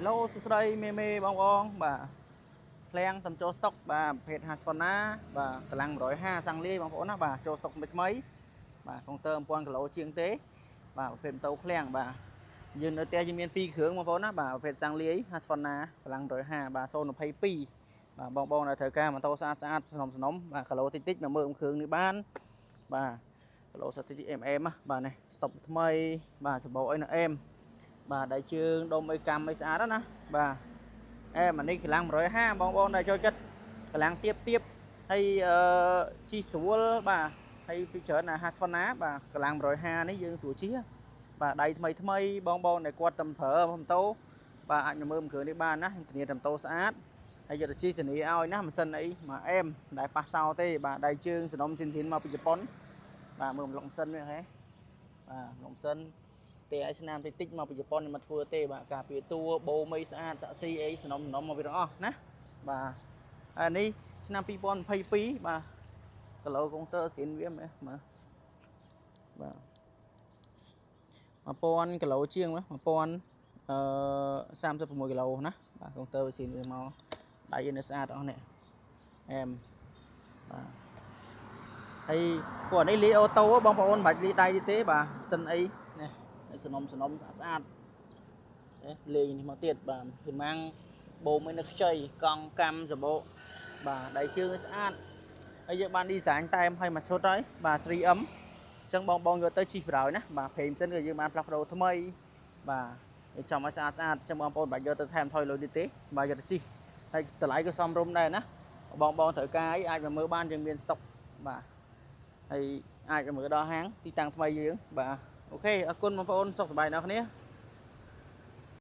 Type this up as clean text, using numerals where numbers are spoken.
Hello សួស្តីមេបងប្អូនបាទឃ្លាំងតំចូលស្តុកបាទប្រភេទ Hasfona បាទកម្លាំង150សាំងលាយបងប្អូនណាបាទចូលស្តុកថ្មីបាទកុងទ័រ 1000 គីឡូជាងទេបាទប្រភេទម៉ូតូឃ្លាំងបាទយើងនៅផ្ទះយើងមាន2គ្រឿងបងប្អូនណាបាទប្រភេទសាំងលាយ Hasfona កម្លាំង150បាទ022បាទបងដែលត្រូវការម៉ូតូស្អាតសំណុំបាទគីឡូតិចមកមើលគ្រឿងនេះបានបាទគីឡូតិចMMបាទនេះស្តុកថ្មីបាទសម្បោអីនៅ M បាទដៃជើងដុំអីកម្មអីស្អាតណាបាទអានេះកម្លាំង150បងប្អូនដែលចូលចិត្តកម្លាំងទៀបហើយជីស្រួលបាទហើយពីច្រើនណា Hasfona បាទកម្លាំង150នេះយើងស្រួលជិះបាទដៃថ្មីបងដែលគាត់តែប្រើម៉ូតូបាទអាចមកមើលគ្រឿងនេះបានណាធានាតែម៉ូតូស្អាតហើយយកទៅជិះធានាឲ្យណាម៉ាស៊ីនអីមកអែមដែលប៉ះសោទេបាទដៃជើងសនំស៊ីនមកពីជប៉ុនបាទមើលម្លុកម៉ាស៊ីននេះហ៎បាទម្លុកម៉ាស៊ីនទេឲ្យស្នាមតិចមកពីជប៉ុនមកធ្វើទេបាទការពារតួបូមីស្អាតសាក់ស៊ីអីសនំមកវាទាំងអស់ណាបាទអានេះឆ្នាំ2022បាទគីឡូកុងទ័រស្រៀនវាមើលបាទ1000គីឡូជាង1036គីឡូណាបាទកុងទ័រស្រៀនវាមកដៃនៅស្អាតអស់នេះអែមបាទហើយពួកនេះលីអូតូបងប្អូនមិនបាច់លីដៃទេបាទសិនអីនេះសនំស្អាតលេងនេះមកទៀតបាទសំាំងបូមនៅខ្ចីកង់កម្មសបោបាទដៃជើងស្អាតហើយយើងបានឌីហ្សាញតែមឲ្យមកឈុតហើយបាទ 3M អញ្ចឹងបងយកទៅជិះប្រោយណាបាទព្រេងសិនគឺយើងបានផ្លាស់ប្ដូរថ្មីបាទចាំឲ្យស្អាតអញ្ចឹងបងប្អូនបាច់យកទៅថែមថយលុយទេបាទយកទៅជិះហើយតម្លៃក៏សមរម្យដែរណាបងត្រូវការអីអាចមកមើលបានយើងមានស្តុកបាទហើយអាចមកមើលដល់ហាងទីតាំងថ្មីយើងបាទអូខេអរគុណបងប្អូនសុខសប្បាយអ្នកគ្នា